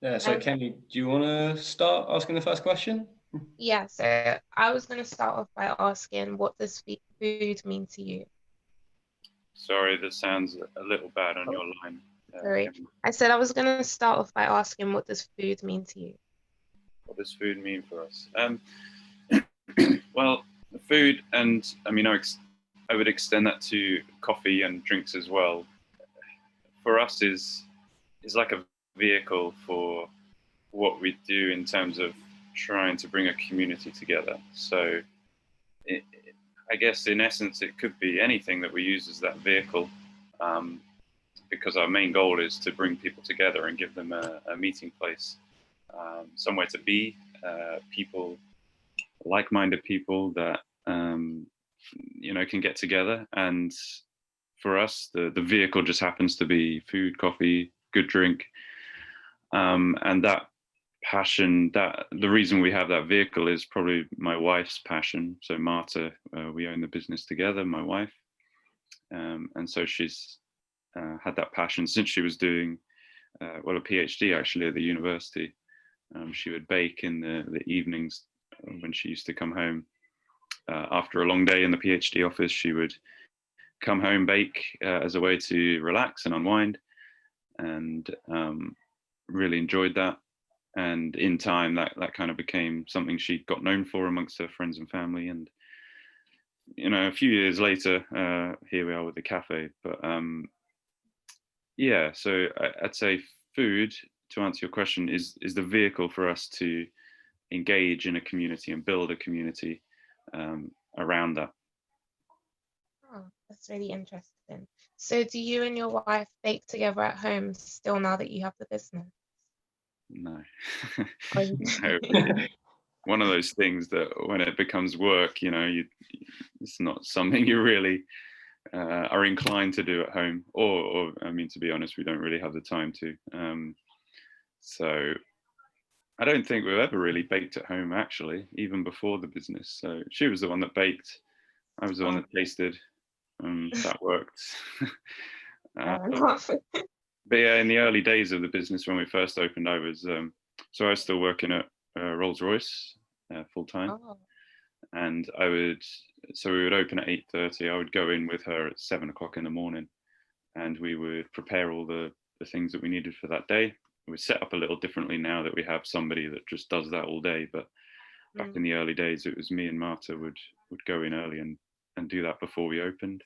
Yeah, so Um, Kenny, do you want to start asking the first question? yeah, so I was going to start off by asking, what does food mean to you? Sorry, this sounds a little bad on Oh, your line. sorry. Kenny. I said I was going to start off by asking, what does food mean to you? What does food mean for us? Well, food, and I mean, I would extend that to coffee and drinks as well. For us, is like a vehicle for what we do in terms of trying to bring a community together. So, it, I guess in essence, it could be anything that we use as that vehicle. Um, because our main goal is to bring people together and give them a meeting place, somewhere to be, people, like-minded people that can get together. And for us, the vehicle just happens to be food, coffee, good drink, and that passion. That the reason we have that vehicle is probably my wife's passion. So Marta, we own the business together, my wife, and so she's had that passion since she was doing a PhD actually at the university. She would bake in the evenings when she used to come home. After a long day in the PhD office, she would come home, bake as a way to relax and unwind, and really enjoyed that. And in time, that kind of became something she got known for amongst her friends and family. And a few years later, here we are with the cafe. But yeah, so I'd say food, to answer your question, is the vehicle for us to engage in a community and build a community around that. Oh, that's really interesting. So do you and your wife bake together at home still now that you have the business? No. Or you... No. One of those things that when it becomes work, it's not something you really are inclined to do at home. Or, I mean, to be honest, we don't really have the time to. So I don't think we've ever really baked at home, actually, even before the business. So she was the one that baked. I was the one that tasted. That worked. But yeah, in the early days of the business, when we first opened, I was still working at Rolls-Royce full time, and we would open at 8:30. I would go in with her at 7 o'clock in the morning, and we would prepare all the things that we needed for that day. We set up a little differently now that we have somebody that just does that all day. But back in the early days, it was me and Marta would go in early and do that before we opened,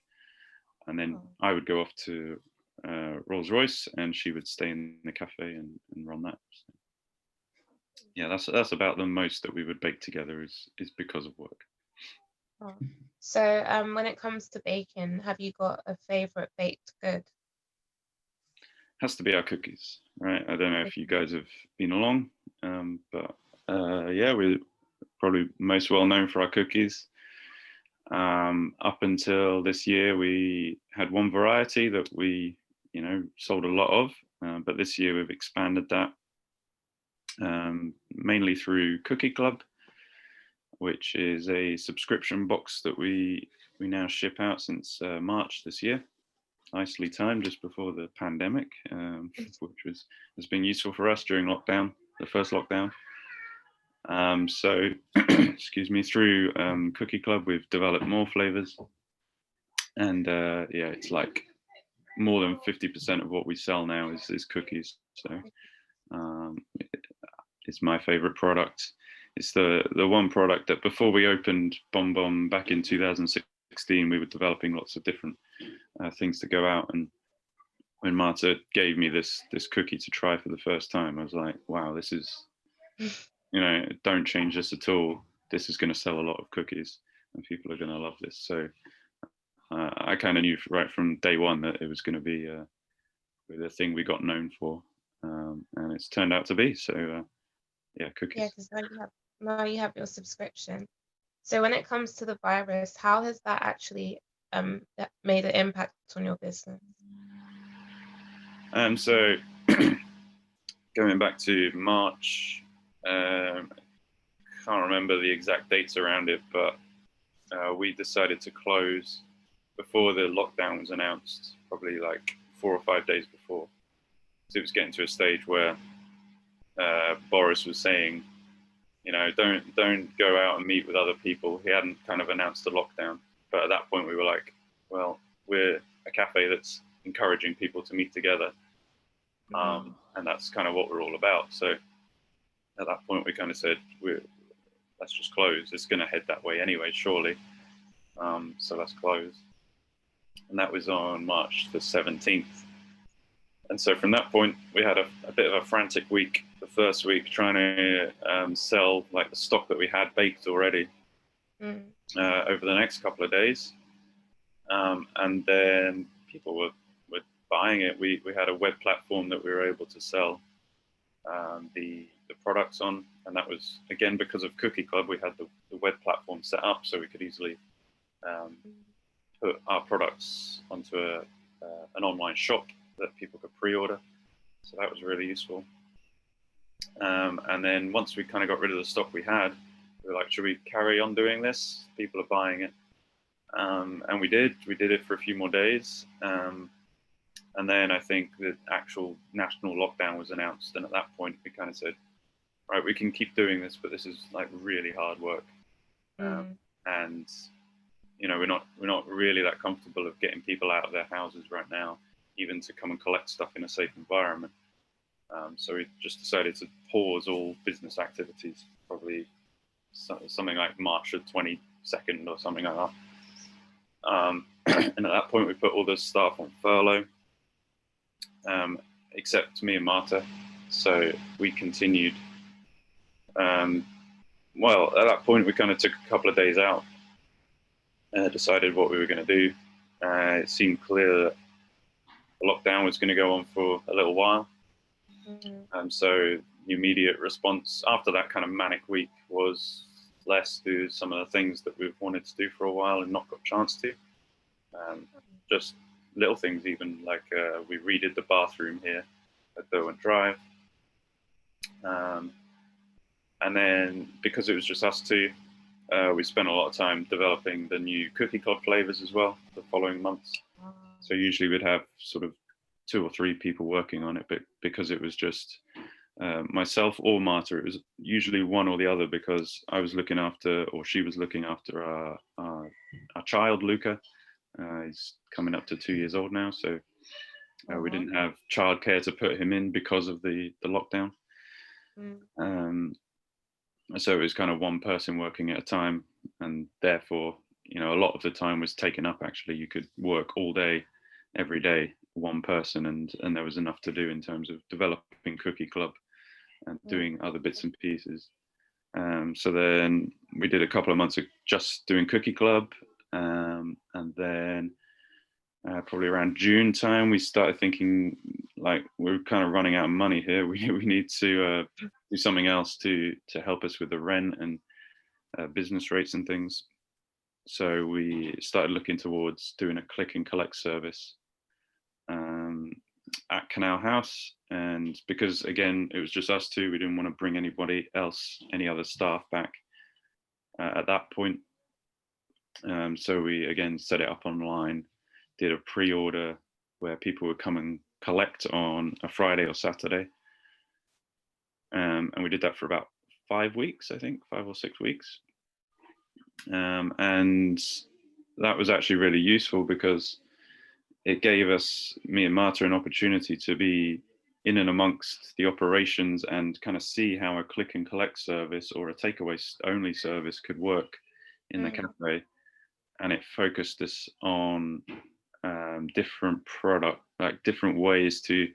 and then I would go off to Rolls-Royce, and she would stay in the cafe and run that. So, yeah, that's about the most that we would bake together is because of work. Oh. So when it comes to baking, have you got a favorite baked good? Has to be our cookies, right? I don't know if you guys have been along, but yeah, we're probably most well known for our cookies. Up until this year, we had one variety that we, sold a lot of, but this year we've expanded that mainly through Cookie Club, which is a subscription box that we now ship out since March this year. Nicely timed just before the pandemic, which has been useful for us during lockdown, the first lockdown. So, excuse me, through Cookie Club, we've developed more flavors, and yeah, it's like more than 50% of what we sell now is cookies. So, it's my favorite product. It's the one product that before we opened Bom Bom back in 2016, we were developing lots of different things to go out. And when Marta gave me this cookie to try for the first time, I was like, wow, this is, don't change this at all. This is going to sell a lot of cookies and people are going to love this. So I kind of knew right from day one that it was going to be the thing we got known for. And it's turned out to be. So yeah, cookies. Yeah, because now you have your subscription. So when it comes to the virus, how has that actually made an impact on your business? So going back to March, can't remember the exact dates around it, but we decided to close before the lockdown was announced, probably like 4 or 5 days before. So it was getting to a stage where Boris was saying, you know, don't go out and meet with other people. He hadn't kind of announced the lockdown, but at that point we were like, well, we're a cafe that's encouraging people to meet together, and that's kind of what we're all about. So at that point we kind of said, let's just close. It's going to head that way anyway, surely. So let's close. And that was on March the 17th. And so from that point, we had a bit of a frantic week. The first week trying to sell like the stock that we had baked already over the next couple of days. And then people were buying it. We had a web platform that we were able to sell the products on. And that was, again, because of Cookie Club, we had the web platform set up so we could easily put our products onto an online shop that people could pre-order. So that was really useful. And then once we kind of got rid of the stock we had, we were like, should we carry on doing this? People are buying it. And we did it for a few more days. And then I think the actual national lockdown was announced. And at that point, we kind of said, right, we can keep doing this, but this is like really hard work. And, you know, we're not really that comfortable of getting people out of their houses right now, even to come and collect stuff in a safe environment. So we just decided to pause all business activities, probably something like March the 22nd or something like that. And at that point, we put all the staff on furlough, except me and Marta. So we continued. Well, at that point, we kind of took a couple of days out, decided what we were going to do. It seemed clear that the lockdown was going to go on for a little while. So the immediate response after that kind of manic week was let's do some of the things that we've wanted to do for a while and not got a chance to. Just little things, even like we redid the bathroom here at Derwent Drive. And then because it was just us two, we spent a lot of time developing the new Cookie Club flavors as well the following months. So usually we'd have sort of 2 or 3 people working on it, but because it was just myself or Marta, it was usually one or the other, because I was looking after, or she was looking after our child, Luca. He's coming up to 2 years old now, so we didn't have childcare to put him in because of the lockdown. So it was kind of one person working at a time, and therefore, you know, a lot of the time was taken up. Actually, you could work all day, every day, one person, and there was enough to do in terms of developing Cookie Club and doing other bits and pieces. So then we did a couple of months of just doing Cookie Club, and then probably around June time, we started thinking like we're kind of running out of money here. We need to do something else to help us with the rent and business rates and things. So we started looking towards doing a click and collect service at Canal House. And because again, it was just us two, we didn't want to bring anybody else, any other staff back at that point. So we again set it up online, did a pre-order where people would come and collect on a Friday or Saturday. And we did that for about 5 weeks, I think, 5 or 6 weeks. And that was actually really useful because it gave us, me and Marta, an opportunity to be in and amongst the operations and kind of see how a click and collect service or a takeaway only service could work in the cafe. And it focused us on different different ways to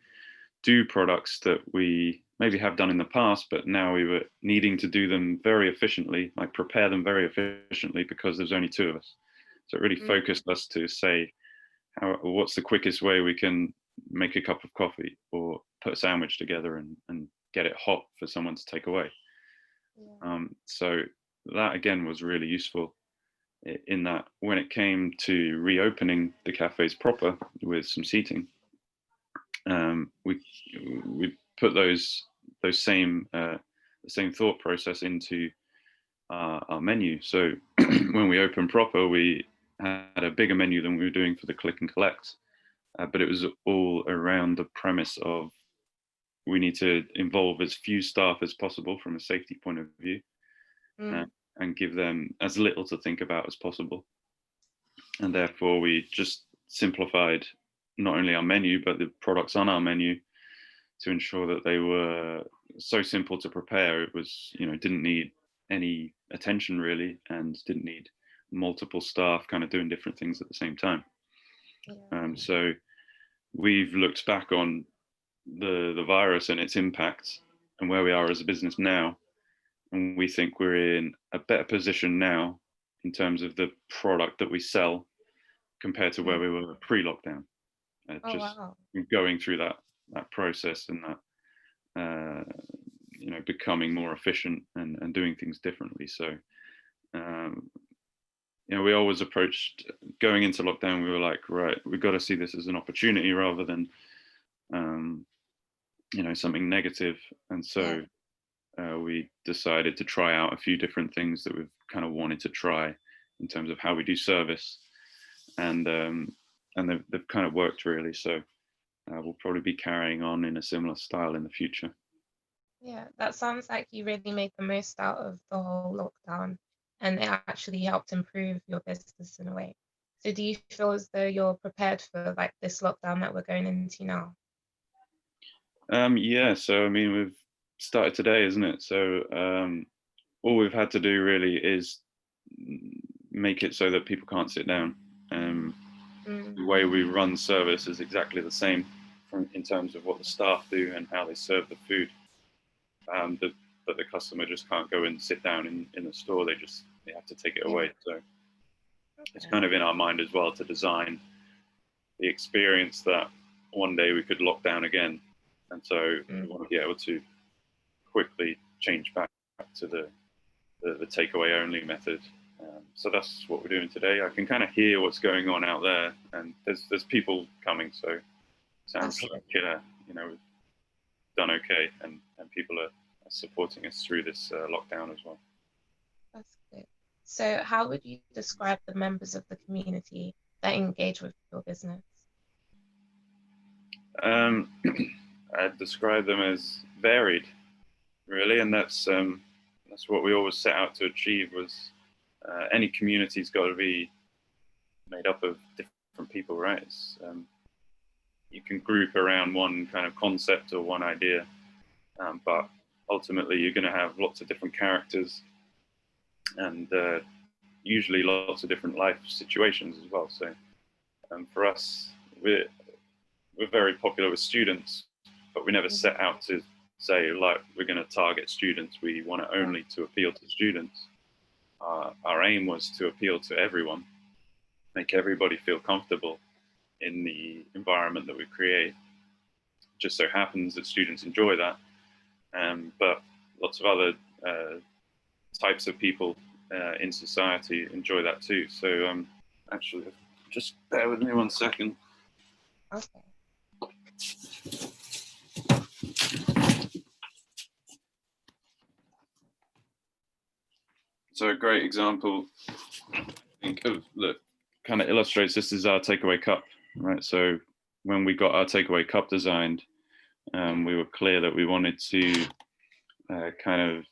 do products that we maybe have done in the past, but now we were needing to do them very efficiently, like prepare them very efficiently because there's only 2 of us. So it really focused us to say, what's the quickest way we can make a cup of coffee or put a sandwich together and get it hot for someone to take away. So that again was really useful in that when it came to reopening the cafes proper with some seating, we put the same thought process into our menu. So when we opened proper, we had a bigger menu than we were doing for the click and collect, but it was all around the premise of we need to involve as few staff as possible from a safety point of view, and give them as little to think about as possible. And therefore, we just simplified not only our menu, but the products on our menu to ensure that they were so simple to prepare. It was, didn't need any attention really, and didn't need multiple staff kind of doing different things at the same time. So we've looked back on the virus and its impact and where we are as a business now, and we think we're in a better position now in terms of the product that we sell compared to where we were pre-lockdown. Going through that process and that becoming more efficient and doing things differently. So we always approached going into lockdown, we were like, right, we've got to see this as an opportunity rather than something negative. And so we decided to try out a few different things that we've kind of wanted to try in terms of how we do service, and they've kind of worked really. So we'll probably be carrying on in a similar style in the future. Yeah, that sounds like you really made the most out of the whole lockdown, and it actually helped improve your business in a way. So do you feel as though you're prepared for like this lockdown that we're going into now? Yeah, so I mean, we've started today, isn't it? So all we've had to do really is make it so that people can't sit down. The way we run service is exactly the same in terms of what the staff do and how they serve the food. But the customer just can't go and sit down in the store. They have to take it away. So it's kind of in our mind as well to design the experience that one day we could lock down again. And so we want to be able to quickly change back to the takeaway only method. So that's what we're doing today. I can kind of hear what's going on out there, and there's people coming. So it sounds like we've done okay, and people are supporting us through this lockdown as well. That's good. So how would you describe the members of the community that engage with your business? I'd describe them as varied, really, and that's what we always set out to achieve. Was any community's got to be made up of different people, right? You can group around one kind of concept or one idea, but ultimately you're going to have lots of different characters and usually lots of different life situations as well. So for us, we're very popular with students, but we never set out to say like we're going to target students. We want it only to appeal to students. Our aim was to appeal to everyone, make everybody feel comfortable in the environment that we create. Just so happens that students enjoy that, but lots of other types of people in society enjoy that too. So actually, just bear with me 1 second. Okay. So a great example, I think, kind of illustrates this is our takeaway cup, right? So when we got our takeaway cup designed, we were clear that we wanted to kind of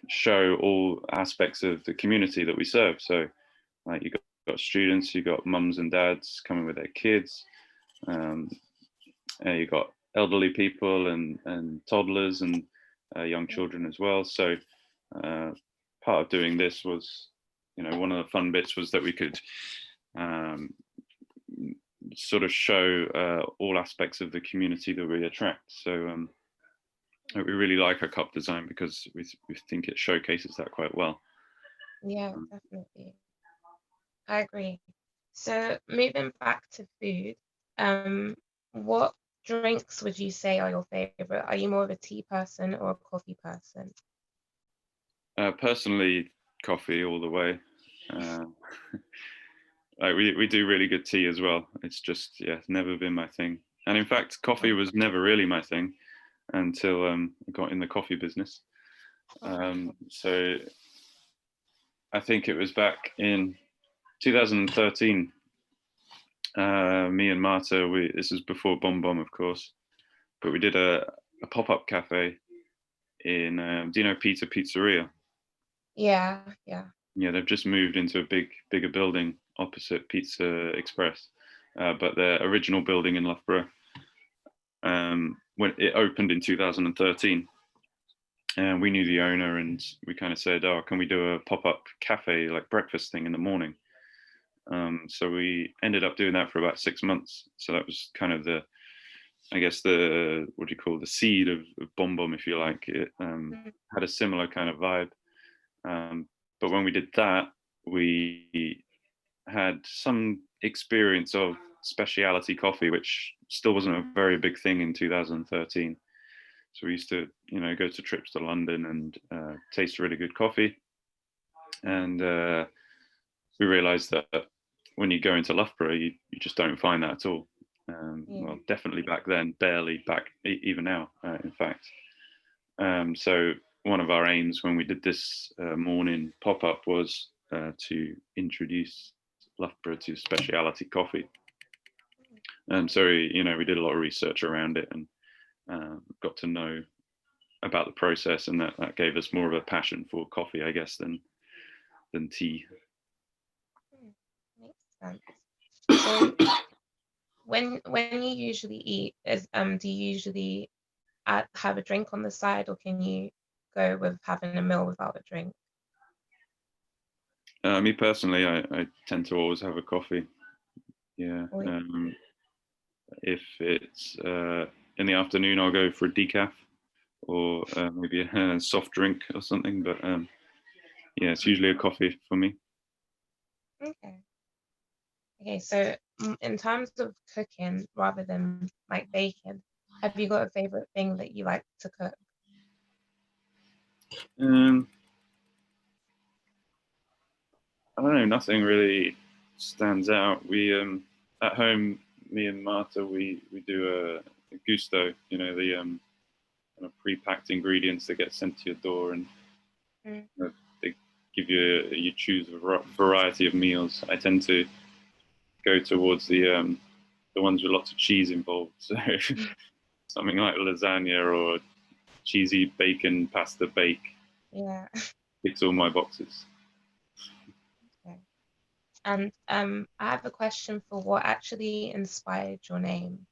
show all aspects of the community that we serve. So like you got students, you got mums and dads coming with their kids, you got elderly people and toddlers and young children as well. So part of doing this was, one of the fun bits was that we could sort of show all aspects of the community that we attract. So we really like our cup design because we think it showcases that quite well. Yeah, definitely. I agree. So moving back to food, what drinks would you say are your favorite? Are you more of a tea person or a coffee person? Personally, coffee all the way. Like we do really good tea as well. It's just, it's never been my thing. And in fact, coffee was never really my thing until I got in the coffee business. So I think it was back in 2013. Me and Marta, this is before Bom Bom, of course, but we did a a pop-up cafe in, do you know Pizza Pizzeria? Yeah, yeah. Yeah, they've just moved into a bigger building opposite Pizza Express, but their original building in Loughborough, when it opened in 2013, and we knew the owner, and we kind of said, "Oh, can we do a pop-up cafe, like breakfast thing in the morning?" So we ended up doing that for about 6 months. So that was kind of the, I guess, the, what do you call, the seed of Bom Bom, if you like. It Mm, had a similar kind of vibe. But when we did that, we had some experience of specialty coffee, which still wasn't a very big thing in 2013. So we used to, go to trips to London and taste really good coffee. And we realized that when you go into Loughborough, you just don't find that at all. yeah. Well, definitely back then, barely back, even now, in fact. So one of our aims when we did this morning pop-up was to introduce Loughborough to specialty coffee. So we did a lot of research around it and got to know about the process, and that gave us more of a passion for coffee, I guess, than tea. Makes sense. So when you usually eat, do you usually have a drink on the side, or can you go with having a meal without a drink? Me personally, I tend to always have a coffee. Yeah. Or If it's in the afternoon, I'll go for a decaf or maybe a soft drink or something. But yeah, it's usually a coffee for me. okay. Okay, so in terms of cooking rather than like baking, have you got a favorite thing that you like to cook? Um, I don't know. Nothing really stands out. We at home, me and Marta, we do a gusto. The kind of pre-packed ingredients that get sent to your door, and Mm, they give you choose a variety of meals. I tend to go towards the ones with lots of cheese involved. So something like lasagna or cheesy bacon pasta bake yeah. ticks all my boxes. Okay. And I have a question for what actually inspired your name,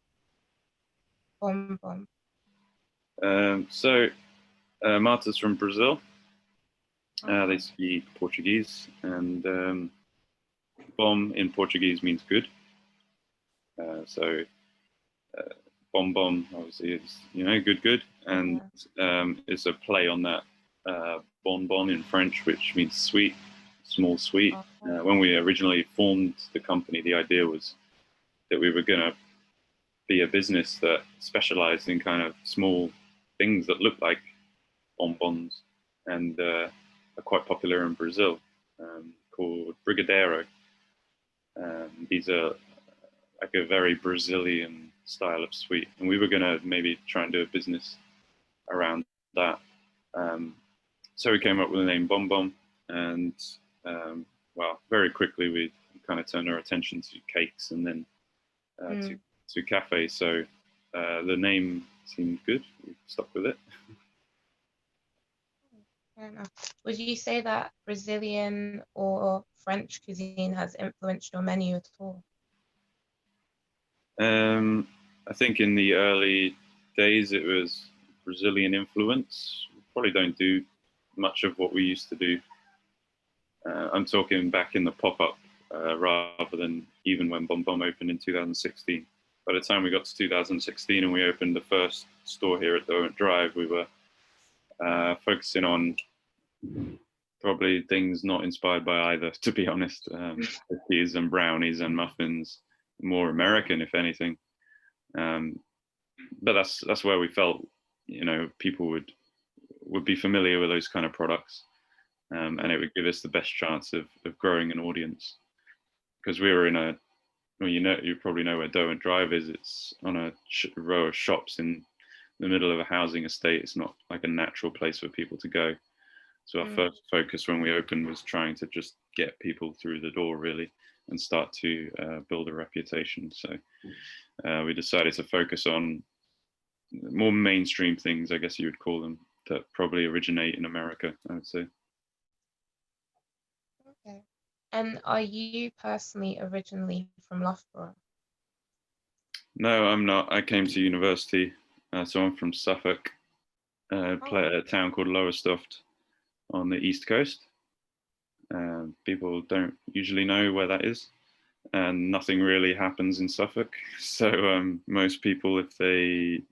Bom Bom. So Marta's from Brazil. They Oh, speak Portuguese, and bom in Portuguese means good. So bom bom obviously is good good, and yeah. it's a play on that bon bon in French, which means sweet, small sweet. Oh, When we originally formed the company, the idea was that we were going to be a business that specialized in kind of small things that look like bonbons and are quite popular in Brazil, called Brigadeiro. These are like a very Brazilian style of sweet, and we were going to maybe try and do a business around that. Um, so we came up with the name Bom Bom, and well, very quickly we kind of turned our attention to cakes and then mm, to cafes. So the name seemed good. We stuck with it. fair enough. Would you say that Brazilian or French cuisine has influenced your menu at all? I think in the early days it was Brazilian influence. We probably don't do much of what we used to do. I'm talking back in the pop-up rather than even when Bom Bom opened in 2016. By the time we got to 2016 and we opened the first store here at Derwent Drive, we were focusing on probably things not inspired by either, to be honest. Cookies and brownies and muffins, more American, if anything. Um, but that's where we felt, people would be familiar with those kind of products, and it would give us the best chance of growing an audience. Because we were in well, you probably know where Derwent Drive is. It's on a row of shops in the middle of a housing estate. It's not like a natural place for people to go. So our Mm, first focus when we opened was trying to just get people through the door, really, and start to build a reputation. So we decided to focus on more mainstream things, I guess you would call them, that probably originate in America, I would say. Okay. And are you personally originally from Loughborough? No, I'm not. I came to university, so I'm from Suffolk, play at a town called Lowestoft on the east coast. People don't usually know where that is, and nothing really happens in Suffolk. So most people, if they,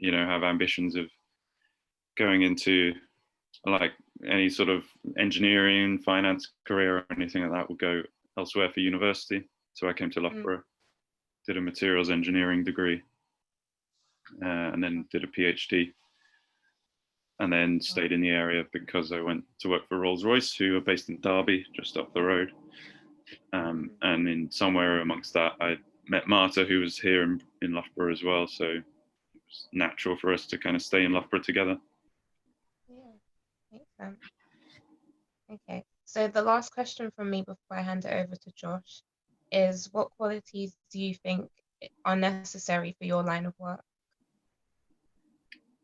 have ambitions of going into like any sort of engineering, finance career or anything like that, will go elsewhere for university. So I came to Loughborough, did a materials engineering degree, and then did a PhD, and then stayed in the area because I went to work for Rolls-Royce, who are based in Derby, just up the road. And in somewhere amongst that, I met Marta, who was here in Loughborough as well. So it was natural for us to kind of stay in Loughborough together. Yeah, makes sense. Okay, so the last question from me before I hand it over to Josh is, what qualities do you think are necessary for your line of work?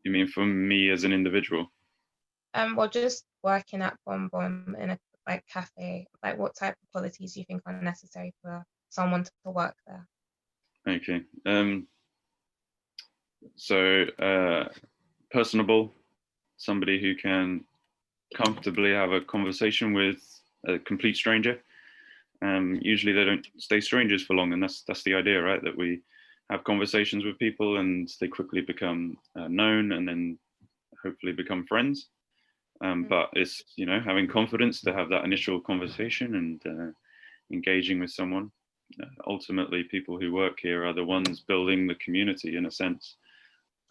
You mean for me as an individual? Well, just working at Bom Bom in a cafe, what type of qualities do you think are necessary for someone to work there? Okay. So personable, somebody who can comfortably have a conversation with a complete stranger. Usually they don't stay strangers for long, and that's the idea, right? That we have conversations with people and they quickly become known and then hopefully become friends. But it's having confidence to have that initial conversation and engaging with someone. Ultimately, people who work here are the ones building the community in a sense.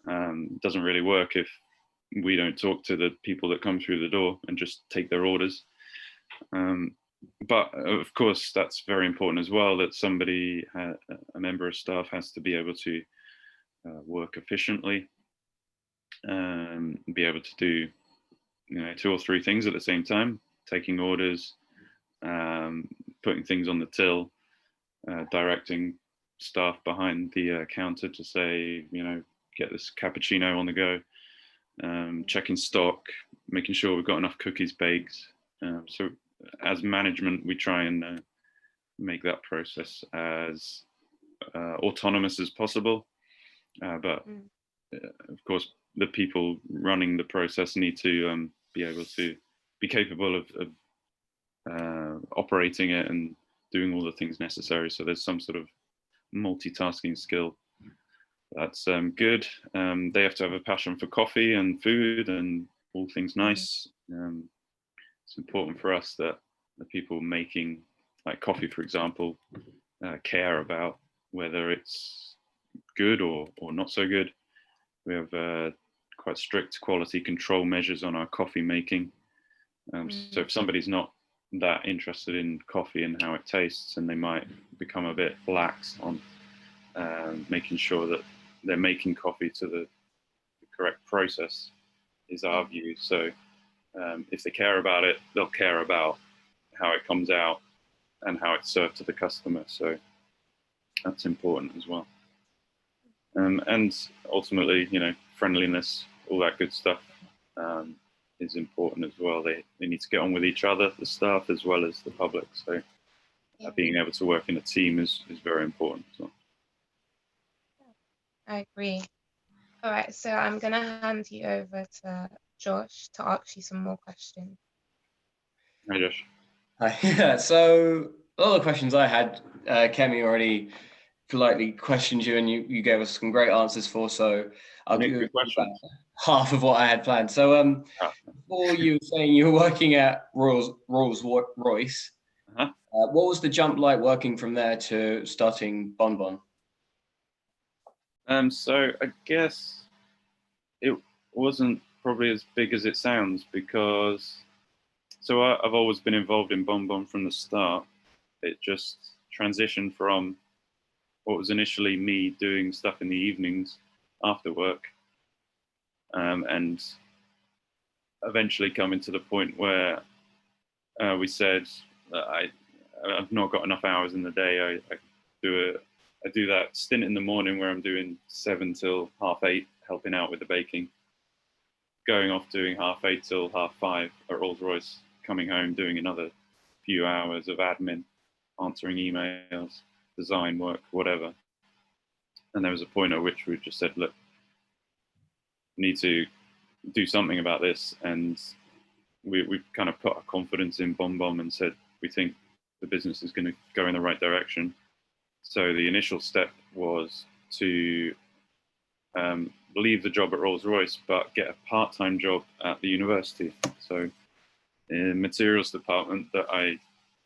It doesn't really work if we don't talk to the people that come through the door and just take their orders. But of course, that's very important as well, that somebody, a member of staff, has to be able to work efficiently, be able to do 2 or 3 things at the same time, taking orders, putting things on the till, directing staff behind the counter to say, get this cappuccino on the go, checking stock, making sure we've got enough cookies baked. So as management, we try and make that process as autonomous as possible. But of course, the people running the process need to be able to be capable of operating it and doing all the things necessary. So there's some sort of multitasking skill that's good. They have to have a passion for coffee and food and all things nice. It's important for us that the people making like coffee, for example, care about whether it's good or not so good. We have quite strict quality control measures on our coffee making. So if somebody's not that interested in coffee and how it tastes, and they might become a bit lax on making sure that they're making coffee to the correct process, is our view. So if they care about it, they'll care about how it comes out and how it's served to the customer. So that's important as well. And ultimately, friendliness, all that good stuff is important as well. They need to get on with each other, the staff as well as the public. So being able to work in a team is very important as well. I agree. All right, so I'm going to hand you over to Josh to ask you some more questions. Hi, Josh. Hi. Yeah, so a lot of the questions I had, Kemi already politely questioned you, and you gave us some great answers for. So I'll do half of what I had planned. So before you were saying you were working at Rolls-Royce, what was the jump like working from there to starting Bon Bon? So I guess it wasn't probably as big as it sounds, because I've always been involved in Bon Bon from the start. It just transitioned from what was initially me doing stuff in the evenings after work, and eventually coming to the point where we said that I've not got enough hours in the day. I do I do that stint in the morning where I'm doing 7 till 8:30, helping out with the baking. Going off doing 8:30 till 5:30 at Rolls-Royce, coming home doing another few hours of admin, answering emails, design work, whatever. And there was a point at which we just said, look, we need to do something about this. And we kind of put our confidence in Bom Bom and said, we think the business is going to go in the right direction. So the initial step was to leave the job at Rolls-Royce, but get a part-time job at the university. So in the materials department that I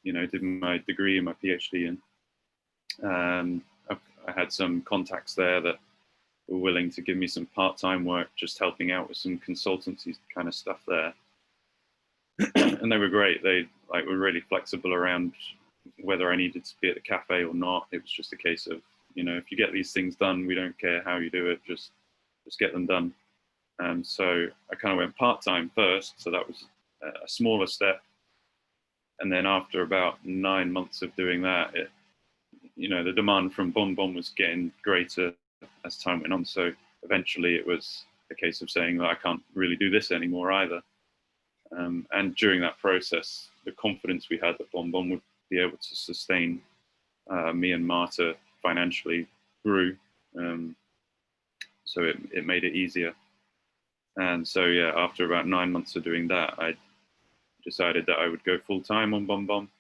did my degree and my PhD in. I had some contacts there that were willing to give me some part-time work, just helping out with some consultancy kind of stuff there. And they were great. They were really flexible around whether I needed to be at the cafe or not. It was just a case of, if you get these things done, we don't care how you do it, just get them done. So I kind of went part-time first. So that was a smaller step. And then after about 9 months of doing that, the demand from Bom Bom was getting greater as time went on. So eventually it was a case of saying that I can't really do this anymore either. And during that process, the confidence we had that Bom Bom would be able to sustain me and Marta financially grew. So it made it easier. And so, yeah, after about 9 months of doing that, I decided that I would go full time on Bom Bom.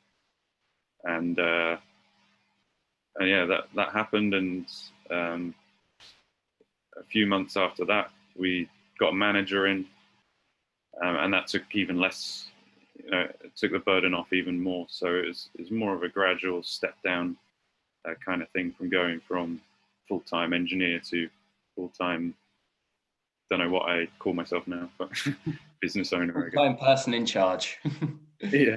And yeah, that happened. And a few months after that, we got a manager in, and that took even less, it took the burden off even more. So it was more of a gradual step down kind of thing, from going from full-time engineer to full-time, don't know what I call myself now, but business owner. Full-time person in charge. Yeah.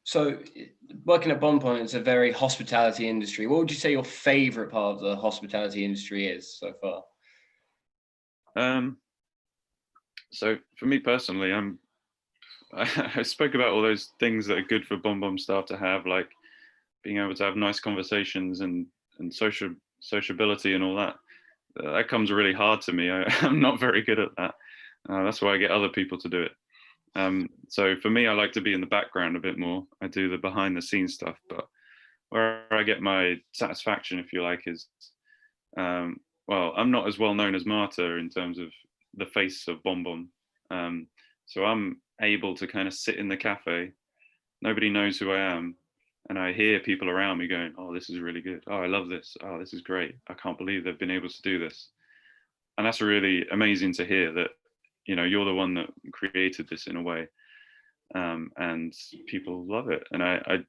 So working at Bom Bom, it's a very hospitality industry. What would you say your favorite part of the hospitality industry is so far? So for me personally, I spoke about all those things that are good for Bom Bom staff to have, like being able to have nice conversations and sociability and all that. That comes really hard to me. I'm not very good at that. That's why I get other people to do it. So for me, I like to be in the background a bit more. I do the behind the scenes stuff, but where I get my satisfaction, if you like, is, well, I'm not as well known as Marta in terms of the face of Bom Bom. So I'm able to kind of sit in the cafe. Nobody knows who I am. And I hear people around me going, oh, this is really good. Oh, I love this. Oh, this is great. I can't believe they've been able to do this. And that's really amazing to hear that, you're the one that created this in a way. And people love it. And I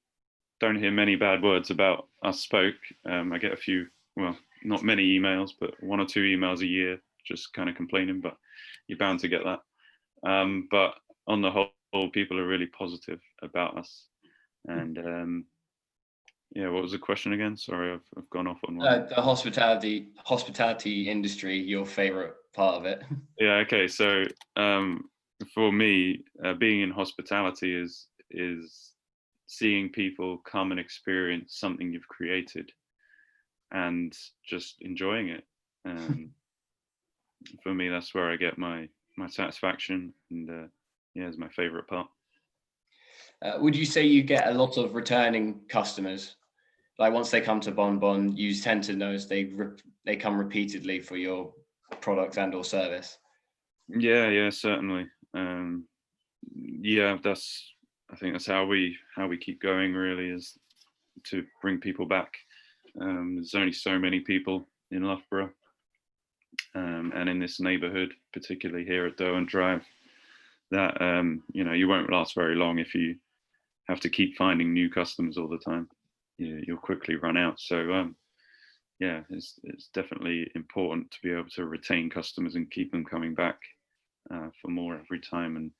don't hear many bad words about Us Spoke. I get a few, well, not many emails, but 1 or 2 emails a year, just kind of complaining, but you're bound to get that. But on the whole, people are really positive about us. And yeah, what was the question again? Sorry, I've gone off on one. The hospitality industry, your favorite part of it? Yeah, okay. So for me, being in hospitality is seeing people come and experience something you've created and just enjoying it. For me, that's where I get my satisfaction, and yeah, it's my favorite part. Would you say you get a lot of returning customers? Like once they come to Bon Bon, you tend to notice they come repeatedly for your product and or service? Yeah, certainly. Yeah, I think that's how we keep going, really, is to bring people back. There's only so many people in Loughborough, and in this neighbourhood, particularly here at Derwent Drive, that you won't last very long if you have to keep finding new customers all the time. You'll quickly run out. So yeah, it's definitely important to be able to retain customers and keep them coming back for more every time. And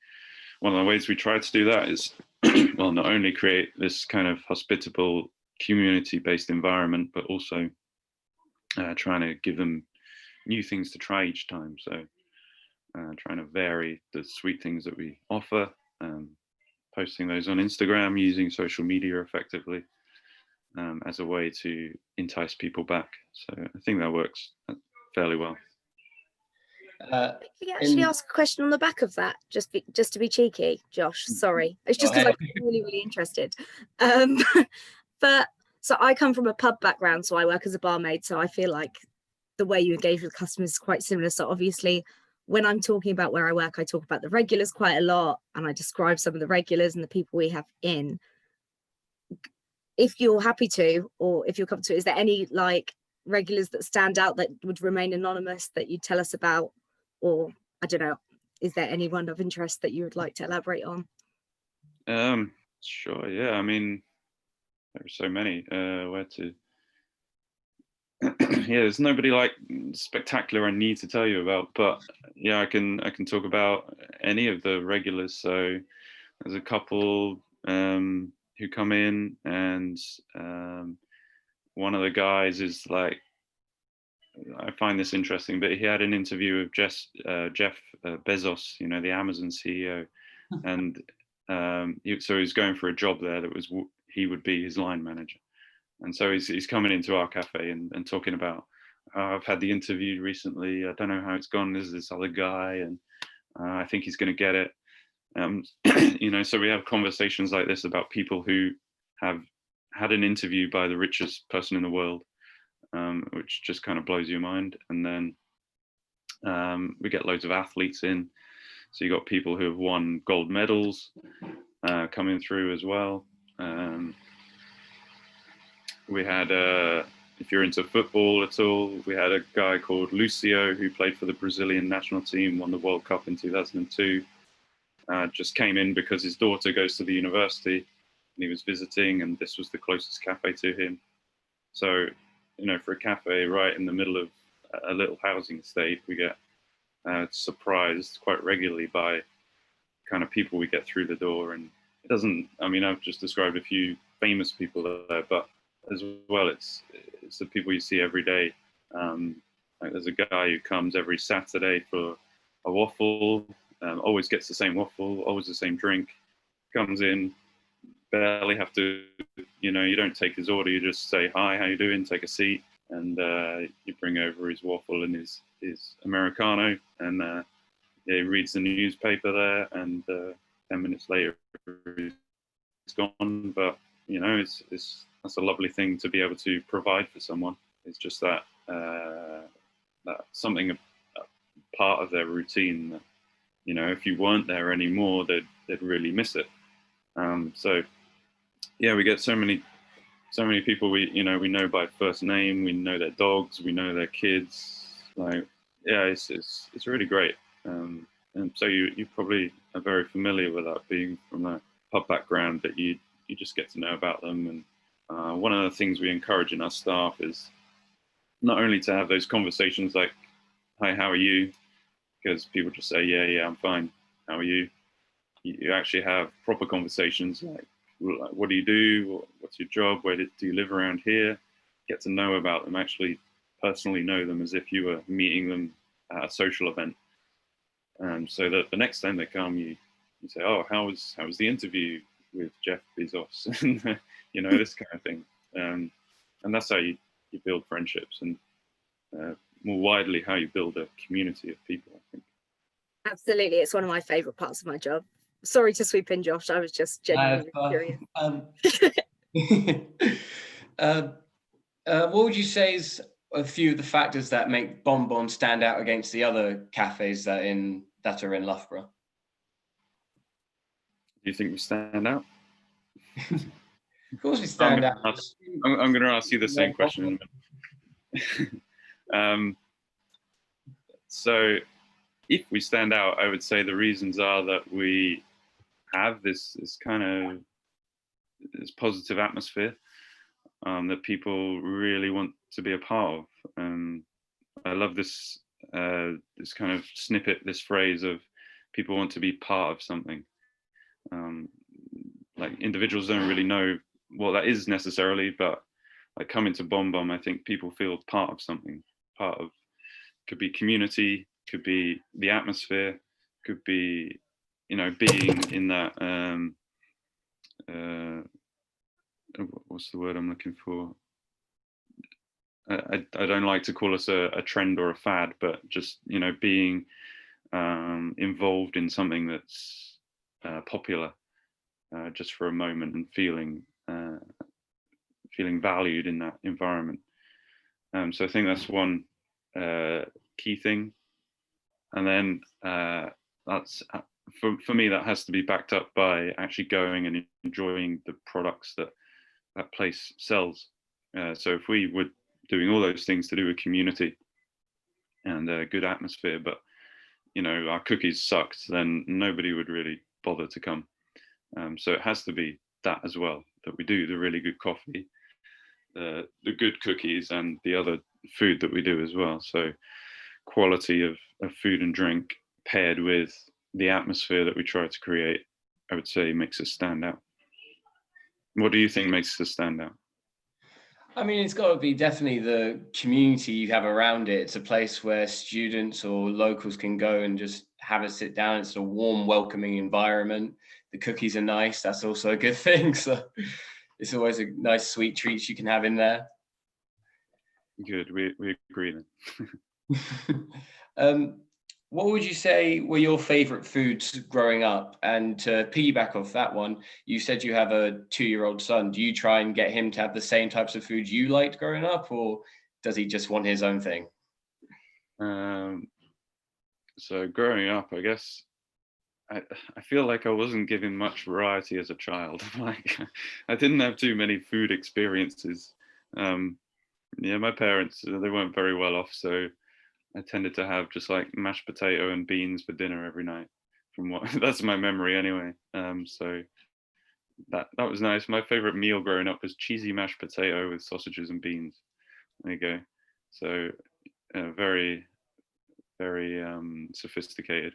one of the ways we try to do that is, well, not only create this kind of hospitable community-based environment, but also trying to give them new things to try each time. So trying to vary the sweet things that we offer, posting those on Instagram, using social media effectively. as a way to entice people back. So I think that works fairly well. Can we actually ask a question on the back of that, just to be cheeky, Josh? Sorry, it's just because I'm really interested. But so I come from a pub background, so I work as a barmaid. So I feel like the way you engage with customers is quite similar. So obviously, when I'm talking about where I work, I talk about the regulars quite a lot, and I describe some of the regulars and the people we have in. If you're happy to, or if you're comfortable, is there any like regulars that stand out that would remain anonymous that you'd tell us about? Or I don't know, is there anyone of interest that you would like to elaborate on? Sure, yeah. I mean, there are so many. Where to? Yeah, there's nobody like spectacular I need to tell you about, but yeah, I can talk about any of the regulars. So there's a couple who come in, and one of the guys is like, I find this interesting, but he had an interview with Jeff Bezos, you know, the Amazon CEO, and so he's going for a job there that was he would be his line manager, and so he's coming into our cafe and talking about, I've had the interview recently, I don't know how it's gone, there's this other guy, and I think he's going to get it. You know, so we have conversations like this about people who have had an interview by the richest person in the world, which just kind of blows your mind. And then we get loads of athletes in. So you got people who have won gold medals coming through as well. We had, if you're into football at all, we had a guy called Lucio who played for the Brazilian national team, won the World Cup in 2002. Just came in because his daughter goes to the university and he was visiting, and this was the closest cafe to him. So, you know, for a cafe right in the middle of a little housing estate, we get surprised quite regularly by kind of people we get through the door. And it doesn't, I mean, I've just described a few famous people there, but as well, it's the people you see every day. Like there's a guy who comes every Saturday for a waffle, always gets the same waffle, always the same drink, comes in, barely have to, you know, you don't take his order, you just say, hi, how you doing, take a seat, and you bring over his waffle and his Americano, and yeah, he reads the newspaper there, and 10 minutes later he's gone. But you know, that's a lovely thing to be able to provide for someone. It's just that that something, a part of their routine that, you know, if you weren't there anymore, they'd really miss it. So yeah, we get so many people we know by first name, we know their dogs, we know their kids. Like, yeah, it's really great. And so you probably are very familiar with that, being from a pub background, that you just get to know about them. And one of the things we encourage in our staff is not only to have those conversations like, hi, how are you? Because people just say, yeah, I'm fine. How are you? You actually have proper conversations like, what do you do? What's your job? Where do you live around here? Get to know about them, actually personally know them as if you were meeting them at a social event. So that the next time they come, you say, oh, how was the interview with Jeff Bezos? And you know, this kind of thing. And that's how you build friendships, and more widely, how you build a community of people, I think. Absolutely. It's one of my favorite parts of my job. Sorry to sweep in, Josh. I was just genuinely curious. What would you say is a few of the factors that make Bom Bom stand out against the other cafes that are in Loughborough? Do you think we stand out? Of course we stand out. I'm going to ask you the same question. So if we stand out, I would say the reasons are that we have this kind of this positive atmosphere that people really want to be a part of. I love this this kind of snippet, this phrase of people want to be part of something. Like individuals don't really know what that is necessarily, but like coming to Bom Bom, I think people feel part of something. Part of, could be community, could be the atmosphere, could be, you know, being in that what's the word I'm looking for? I don't like to call us a trend or a fad, but just, you know, being involved in something that's popular just for a moment, and feeling valued in that environment. So I think that's one key thing. And then that's for me, that has to be backed up by actually going and enjoying the products that that place sells. So if we were doing all those things to do with community and a good atmosphere, but you know, our cookies sucked, then nobody would really bother to come. So it has to be that as well, that we do the really good coffee, the good cookies, and the other food that we do as well. So quality of food and drink paired with the atmosphere that we try to create, I would say makes us stand out. What do you think makes us stand out? I mean, it's got to be definitely the community you have around it. It's a place where students or locals can go and just have a sit down. It's a warm, welcoming environment. The cookies are nice. That's also a good thing. So it's always a nice sweet treats you can have in there. Good, we agree then. What would you say were your favorite foods growing up? And to piggyback off that one, you said you have a 2-year-old son. Do you try and get him to have the same types of foods you liked growing up, or does he just want his own thing? So growing up, I guess I feel like I wasn't given much variety as a child. Like I didn't have too many food experiences. Yeah, my parents, they weren't very well off, so I tended to have just like mashed potato and beans for dinner every night. From what that's my memory anyway. So that was nice. My favorite meal growing up was cheesy mashed potato with sausages and beans. There you go. So very sophisticated.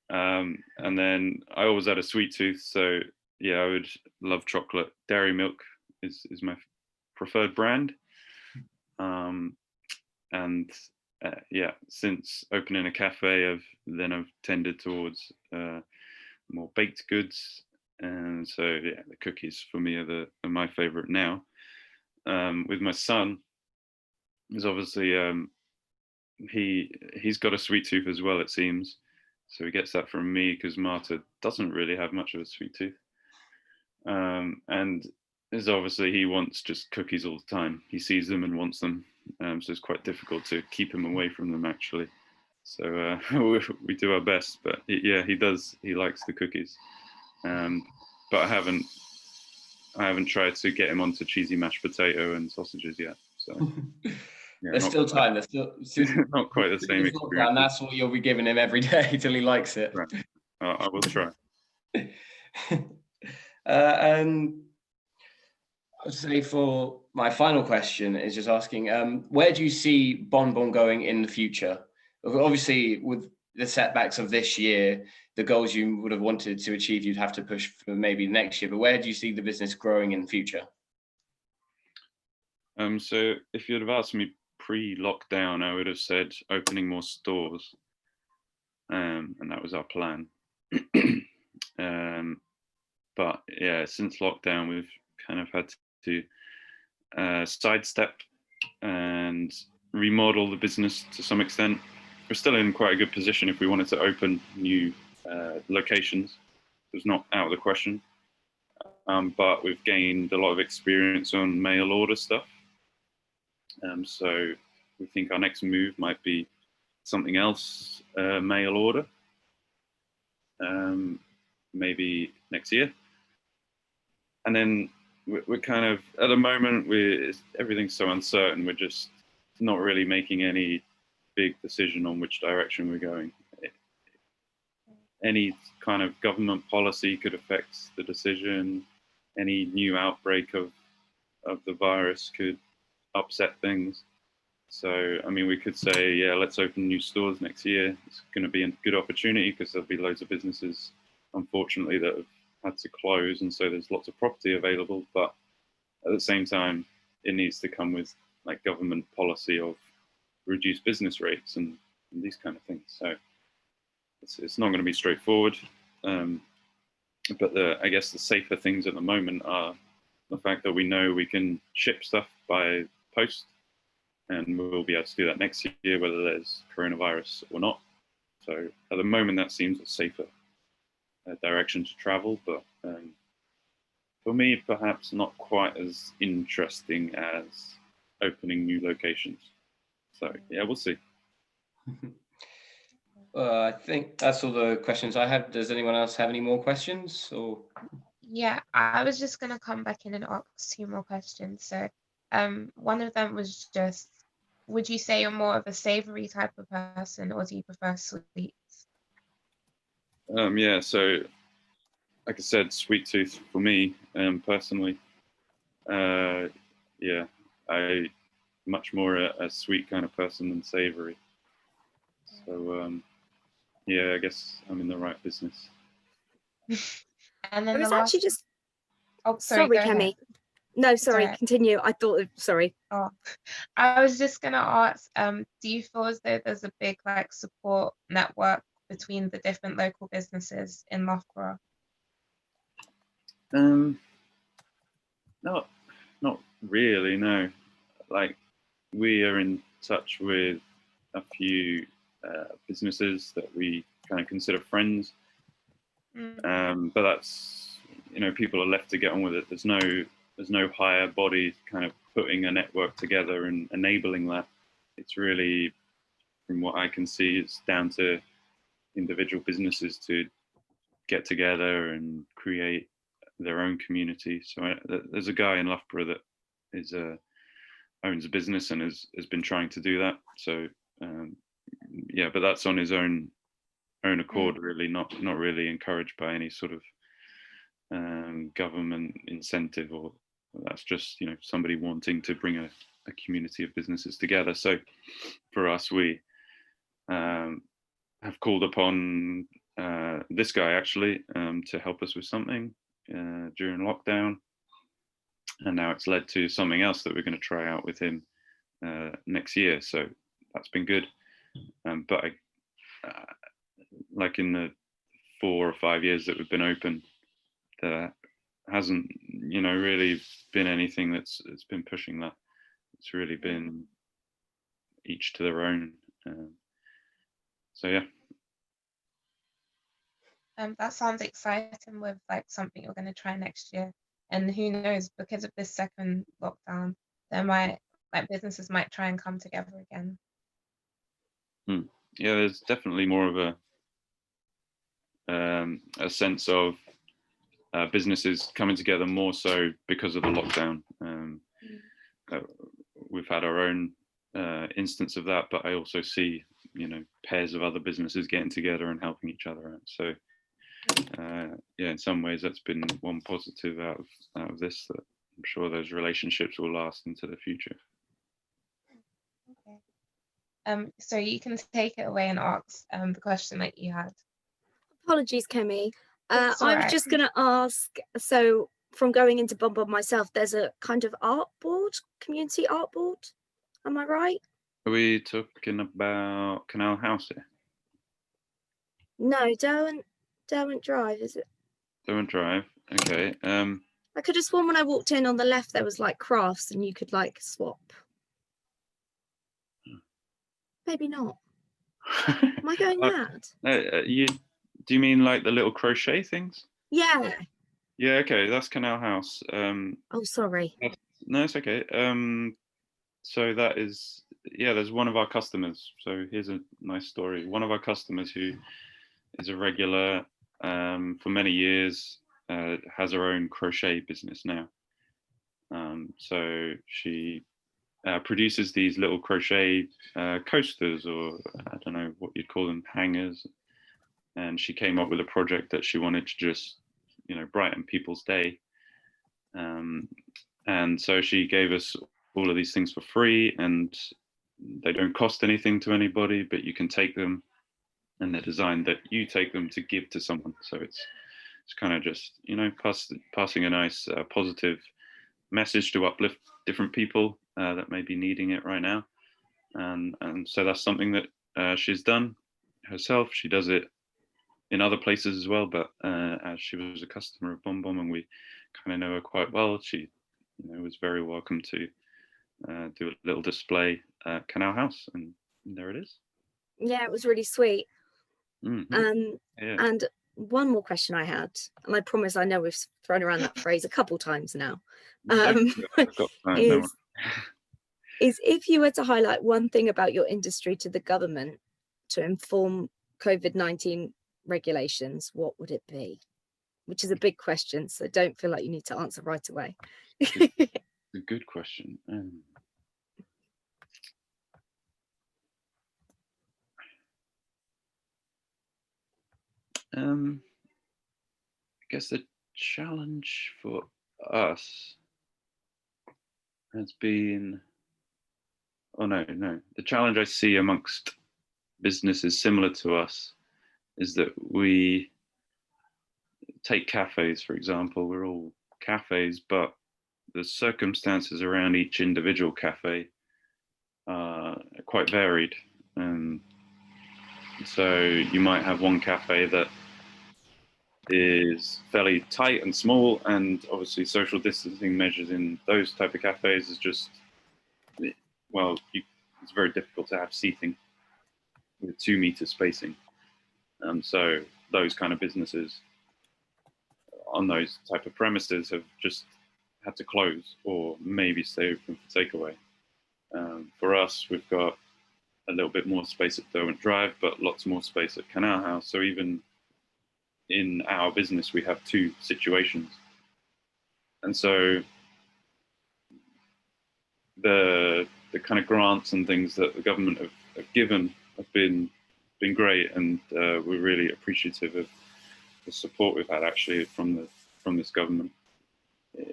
And then I always had a sweet tooth, so yeah, I would love chocolate. Dairy milk is my preferred brand. And yeah, since opening a cafe, I've tended towards more baked goods, and so yeah, the cookies for me are my favorite now. With my son, is obviously he's got a sweet tooth as well, it seems. So he gets that from me because Marta doesn't really have much of a sweet tooth. And is obviously he wants just cookies all the time. He sees them and wants them. So it's quite difficult to keep him away from them actually. So we do our best, but yeah, he does. He likes the cookies. But I haven't tried to get him onto cheesy mashed potato and sausages yet. So. Yeah, there's still time. There's still not quite the same experience. And that's what you'll be giving him every day till he likes it. Right. I will try. And I'd say for my final question is just asking, where do you see Bom Bom going in the future? Obviously, with the setbacks of this year, the goals you would have wanted to achieve, you'd have to push for maybe next year. But where do you see the business growing in the future? So if you'd have asked me pre-lockdown, I would have said opening more stores, and that was our plan. But yeah, since lockdown, we've kind of had to sidestep and remodel the business to some extent. We're still in quite a good position if we wanted to open new locations. It's not out of the question. But we've gained a lot of experience on mail order stuff. So we think our next move might be something else, mail order, maybe next year. And then we're kind of, at the moment, everything's so uncertain, we're just not really making any big decision on which direction we're going. Any kind of government policy could affect the decision. Any new outbreak of the virus could upset things. So, I mean, we could say, yeah, let's open new stores next year. It's going to be a good opportunity because there'll be loads of businesses, unfortunately, that have had to close. And so there's lots of property available. But at the same time, it needs to come with like government policy of reduced business rates and these kind of things. So it's not going to be straightforward. But I guess the safer things at the moment are the fact that we know we can ship stuff by post, and we'll be able to do that next year, whether there's coronavirus or not. So at the moment, that seems a safer direction to travel, but for me, perhaps not quite as interesting as opening new locations. So yeah, we'll see. I think that's all the questions I have. Does anyone else have any more questions? Or yeah, I was just gonna come back in and ask 2 more questions. So one of them was just, would you say you're more of a savory type of person, or do you prefer sweets? Yeah, so like I said, sweet tooth for me personally. Yeah, I much more a sweet kind of person than savory. So yeah, I guess I'm in the right business. And then I was the actually last... just Oh, sorry, sorry, go ahead. Kemi. No, sorry, Sorry. continue. I thought, sorry. Oh, I was just gonna ask, do you feel as though there's a big like support network between the different local businesses in Loughborough? Not really, no. Like, we are in touch with a few businesses that we kind of consider friends. But that's, people are left to get on with it. There's no higher body kind of putting a network together and enabling that. It's really, from what I can see, it's down to individual businesses to get together and create their own community. So there's a guy in Loughborough that is owns a business and has been trying to do that. So yeah, but that's on his own accord, really, not really encouraged by any sort of government incentive, or that's just somebody wanting to bring a community of businesses together. So for us, we have called upon this guy actually to help us with something during lockdown, and now it's led to something else that we're going to try out with him next year. So that's been good. But like in the 4 or 5 years that we've been open, there hasn't really been anything that's been pushing that. It's really been each to their own. So yeah. That sounds exciting, with like something you're going to try next year. And who knows, because of this second lockdown, businesses might try and come together again. Yeah, there's definitely more of a sense of businesses coming together more so because of the lockdown. We've had our own instance of that, but I also see pairs of other businesses getting together and helping each other out. So yeah, in some ways that's been one positive out of this, that I'm sure those relationships will last into the future. Okay. So you can take it away and ask the question that you had. Apologies, Kemi. I was just going to ask, so from going into Bom Bom myself, there's a kind of art board, community art board. Am I right? Are we talking about Canal House here? No, Derwent Drive, is it? Derwent Drive, okay. I could have sworn when I walked in on the left there was like crafts and you could like swap. Maybe not. Am I going mad? Do you mean like the little crochet things? Yeah. Yeah, okay, that's Canal House. Oh, sorry. No, it's okay. So that is, yeah, there's one of our customers. So here's a nice story. One of our customers who is a regular for many years, has her own crochet business now. So she produces these little crochet coasters, or I don't know what you'd call them, hangers. And she came up with a project that she wanted to just, brighten people's day. And so she gave us all of these things for free, and they don't cost anything to anybody, but you can take them, and they're designed that you take them to give to someone. So it's kind of just, passing a nice positive message to uplift different people that may be needing it right now. And so that's something that she's done herself. She does it in other places as well, but as she was a customer of Bom Bom and we kind of know her quite well, she was very welcome to do a little display at Canal House, and there it is. Yeah, it was really sweet. Yeah. And one more question I had, and I promise I know we've thrown around that phrase a couple times now, is if you were to highlight one thing about your industry to the government to inform COVID-19 regulations, what would it be? Which is a big question, so don't feel like you need to answer right away. A good question. I guess the challenge for us has been, the challenge I see amongst businesses similar to us is that we take cafes, for example. We're all cafes, but the circumstances around each individual cafe are quite varied. So you might have one cafe that is fairly tight and small, and obviously social distancing measures in those type of cafes is just, well, it's very difficult to have seating with 2 meter spacing. So those kind of businesses on those type of premises have just had to close or maybe stay open for takeaway. For us, we've got a little bit more space at Derwent Drive, but lots more space at Canal House. So even in our business, we have 2 situations. And so the kind of grants and things that the government have given have been great, and we're really appreciative of the support we've had actually from this government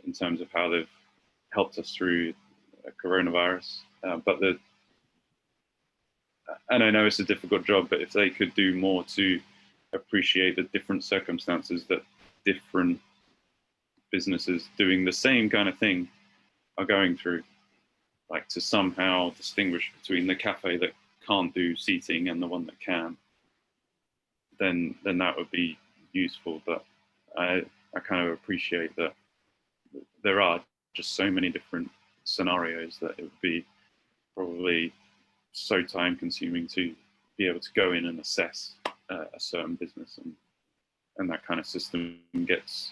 in terms of how they've helped us through coronavirus. But and I know it's a difficult job, but if they could do more to appreciate the different circumstances that different businesses doing the same kind of thing are going through, like to somehow distinguish between the cafe that can't do seating and the one that can, then that would be useful. But I kind of appreciate that there are just so many different scenarios that it would be probably so time consuming to be able to go in and assess a certain business, and that kind of system gets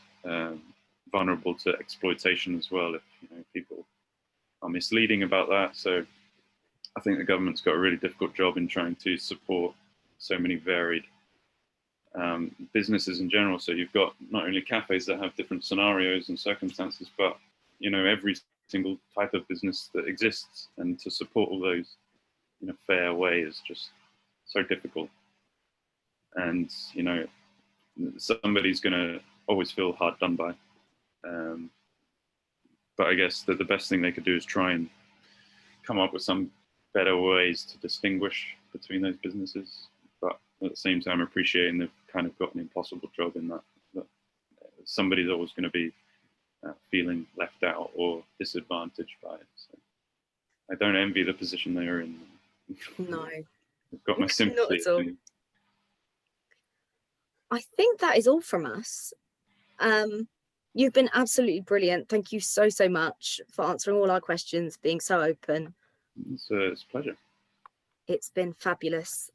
vulnerable to exploitation as well if people are misleading about that. So I think the government's got a really difficult job in trying to support so many varied businesses in general. So you've got not only cafes that have different scenarios and circumstances, but every single type of business that exists, and to support all those in a fair way is just so difficult. And somebody's going to always feel hard done by. But I guess that the best thing they could do is try and come up with some better ways to distinguish between those businesses. But at the same time, appreciating they've kind of got an impossible job in that somebody's always going to be feeling left out or disadvantaged by it. So I don't envy the position they're in. No. I've got my sympathy. Not at all. I think that is all from us. You've been absolutely brilliant. Thank you so much for answering all our questions, being so open. It's a pleasure. It's been fabulous.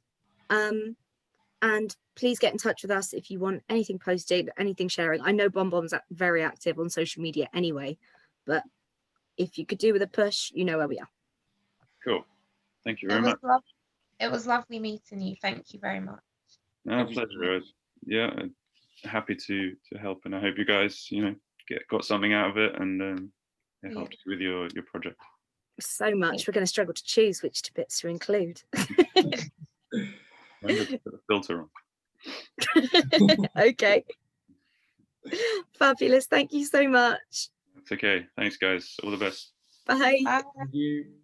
And please get in touch with us if you want anything posted, anything sharing. I know Bom Bom's very active on social media anyway, but if you could do with a push, you know where we are. Cool. Thank you very much. It was lovely meeting you. Thank you very much. No, pleasure. Yeah, happy to help, and I hope you guys, got something out of it, and helped you with your project. So much. We're going to struggle to choose which bits to include. Remember to put the filter on. Okay. Fabulous. Thank you so much. It's okay. Thanks, guys. All the best. Bye. Bye. Thank you.